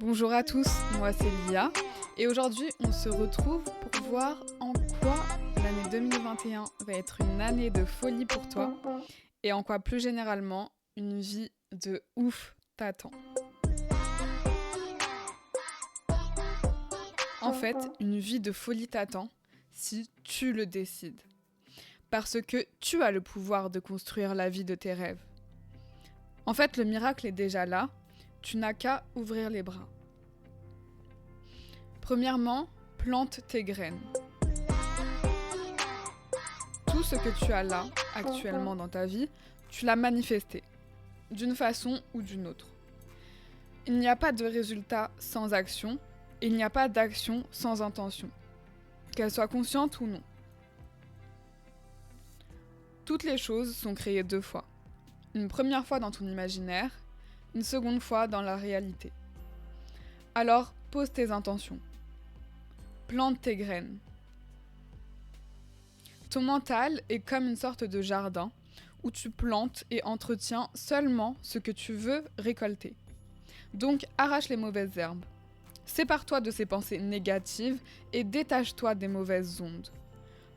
Bonjour à tous, moi c'est Lia et aujourd'hui on se retrouve pour voir en quoi l'année 2021 va être une année de folie pour toi et en quoi plus généralement une vie de ouf t'attend. En fait, une vie de folie t'attend si tu le décides. Parce que tu as le pouvoir de construire la vie de tes rêves. En fait, le miracle est déjà là, tu n'as qu'à ouvrir les bras. Premièrement, plante tes graines. Tout ce que tu as là, actuellement dans ta vie, tu l'as manifesté, d'une façon ou d'une autre. Il n'y a pas de résultat sans action, et il n'y a pas d'action sans intention, qu'elle soit consciente ou non. Toutes les choses sont créées 2 fois. Une première fois dans ton imaginaire, une seconde fois dans la réalité. Alors, pose tes intentions. Plante tes graines. Ton mental est comme une sorte de jardin où tu plantes et entretiens seulement ce que tu veux récolter. Donc, arrache les mauvaises herbes. Sépare-toi de ces pensées négatives et détache-toi des mauvaises ondes.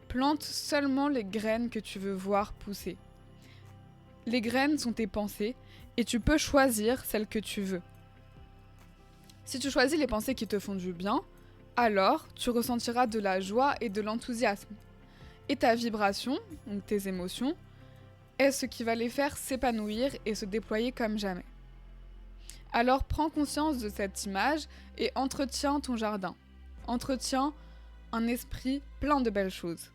Plante seulement les graines que tu veux voir pousser. Les graines sont tes pensées et tu peux choisir celles que tu veux. Si tu choisis les pensées qui te font du bien, alors tu ressentiras de la joie et de l'enthousiasme. Et ta vibration, donc tes émotions, est ce qui va les faire s'épanouir et se déployer comme jamais. Alors prends conscience de cette image et entretiens ton jardin. Entretiens un esprit plein de belles choses.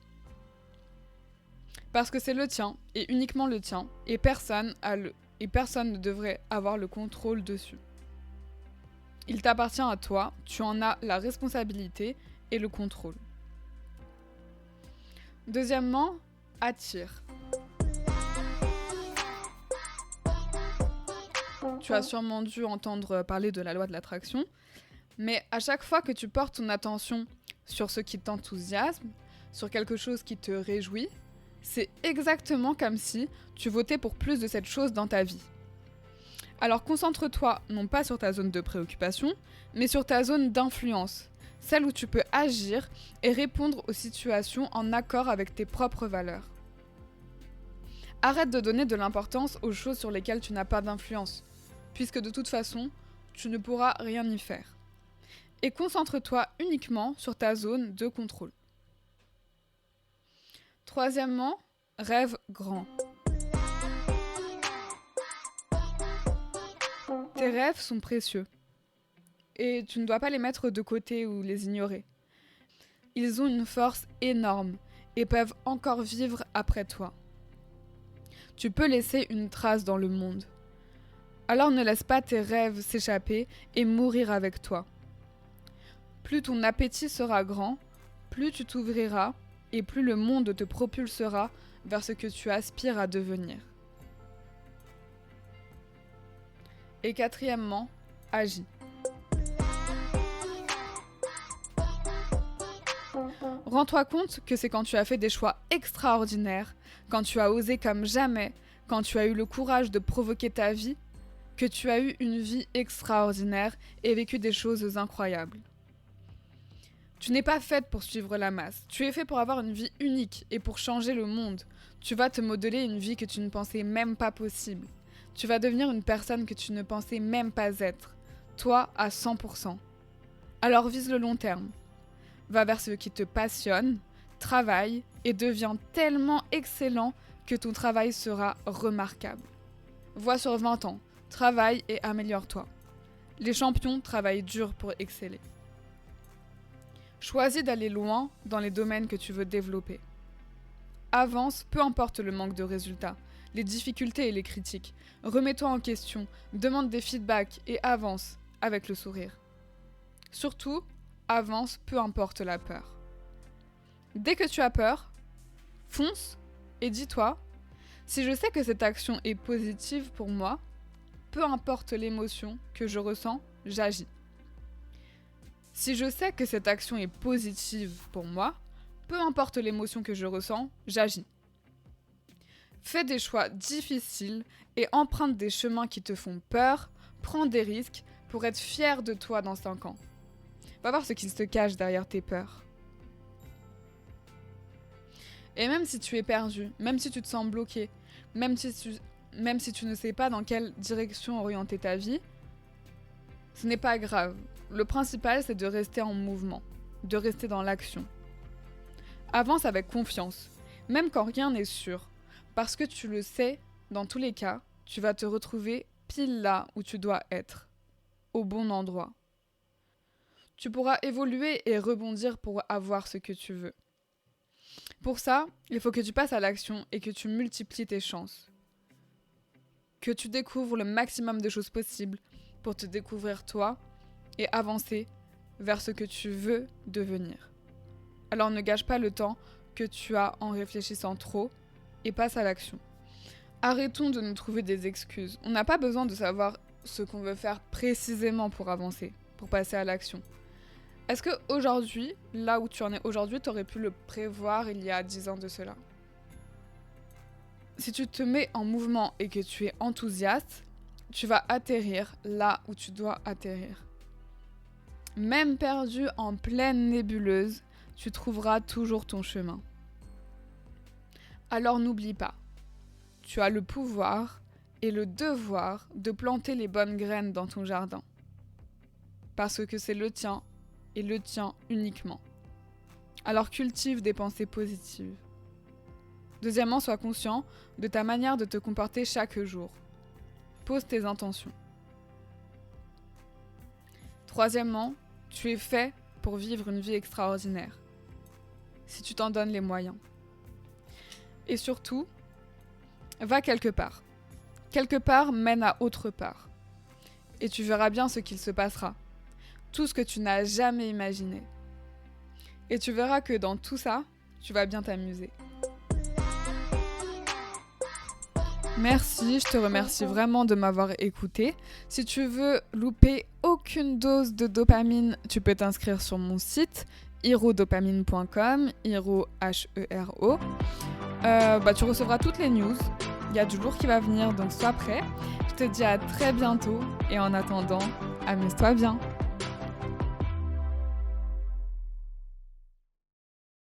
Parce que c'est le tien, et uniquement le tien, et personne ne devrait avoir le contrôle dessus. Il t'appartient à toi, tu en as la responsabilité et le contrôle. Deuxièmement, attire. Tu as sûrement dû entendre parler de la loi de l'attraction, mais à chaque fois que tu portes ton attention sur ce qui t'enthousiasme, sur quelque chose qui te réjouit, c'est exactement comme si tu votais pour plus de cette chose dans ta vie. Alors concentre-toi non pas sur ta zone de préoccupation, mais sur ta zone d'influence, celle où tu peux agir et répondre aux situations en accord avec tes propres valeurs. Arrête de donner de l'importance aux choses sur lesquelles tu n'as pas d'influence, puisque de toute façon, tu ne pourras rien y faire. Et concentre-toi uniquement sur ta zone de contrôle. Troisièmement, rêve grand. Tes rêves sont précieux. Et tu ne dois pas les mettre de côté ou les ignorer. Ils ont une force énorme et peuvent encore vivre après toi. Tu peux laisser une trace dans le monde. Alors ne laisse pas tes rêves s'échapper et mourir avec toi. Plus ton appétit sera grand, plus tu t'ouvriras et plus le monde te propulsera vers ce que tu aspires à devenir. Et quatrièmement, agis. Rends-toi compte que c'est quand tu as fait des choix extraordinaires, quand tu as osé comme jamais, quand tu as eu le courage de provoquer ta vie, que tu as eu une vie extraordinaire et vécu des choses incroyables. Tu n'es pas faite pour suivre la masse, tu es fait pour avoir une vie unique et pour changer le monde. Tu vas te modeler une vie que tu ne pensais même pas possible. Tu vas devenir une personne que tu ne pensais même pas être, toi à 100%. Alors vise le long terme. Va vers ce qui te passionne, travaille et deviens tellement excellent que ton travail sera remarquable. Vois sur 20 ans, travaille et améliore-toi. Les champions travaillent dur pour exceller. Choisis d'aller loin dans les domaines que tu veux développer. Avance, peu importe le manque de résultats, les difficultés et les critiques. Remets-toi en question, demande des feedbacks et avance avec le sourire. Surtout, avance, peu importe la peur. Dès que tu as peur, fonce et dis-toi, si je sais que cette action est positive pour moi, peu importe l'émotion que je ressens, j'agis. Si je sais que cette action est positive pour moi, peu importe l'émotion que je ressens, j'agis. Fais des choix difficiles et emprunte des chemins qui te font peur, prends des risques, pour être fier de toi dans 5 ans. Va voir ce qu'il se cache derrière tes peurs. Et même si tu es perdu, même si tu te sens bloqué, même si tu ne sais pas dans quelle direction orienter ta vie, ce n'est pas grave. Le principal, c'est de rester en mouvement, de rester dans l'action. Avance avec confiance, même quand rien n'est sûr, parce que tu le sais, dans tous les cas, tu vas te retrouver pile là où tu dois être, au bon endroit. Tu pourras évoluer et rebondir pour avoir ce que tu veux. Pour ça, il faut que tu passes à l'action et que tu multiplies tes chances. Que tu découvres le maximum de choses possibles pour te découvrir toi et avancer vers ce que tu veux devenir. Alors ne gâche pas le temps que tu as en réfléchissant trop et passe à l'action. Arrêtons de nous trouver des excuses. On n'a pas besoin de savoir ce qu'on veut faire précisément pour avancer, pour passer à l'action. Est-ce qu'aujourd'hui, là où tu en es aujourd'hui, tu aurais pu le prévoir il y a 10 ans de cela ? Si tu te mets en mouvement et que tu es enthousiaste, tu vas atterrir là où tu dois atterrir. Même perdu en pleine nébuleuse, tu trouveras toujours ton chemin. Alors n'oublie pas, tu as le pouvoir et le devoir de planter les bonnes graines dans ton jardin. Parce que c'est le tien et le tien uniquement. Alors cultive des pensées positives. Deuxièmement, sois conscient de ta manière de te comporter chaque jour. Pose tes intentions. Troisièmement, tu es fait pour vivre une vie extraordinaire, si tu t'en donnes les moyens. Et surtout, va quelque part. Quelque part mène à autre part. Et tu verras bien ce qu'il se passera. Tout ce que tu n'as jamais imaginé. Et tu verras que dans tout ça, tu vas bien t'amuser. Merci, je te remercie vraiment de m'avoir écouté. Si tu veux louper aucune dose de dopamine, tu peux t'inscrire sur mon site herodopamine.com, Hero H-E-R-O. Tu recevras toutes les news. Il y a du lourd qui va venir, donc sois prêt. Je te dis à très bientôt et en attendant, amuse-toi bien.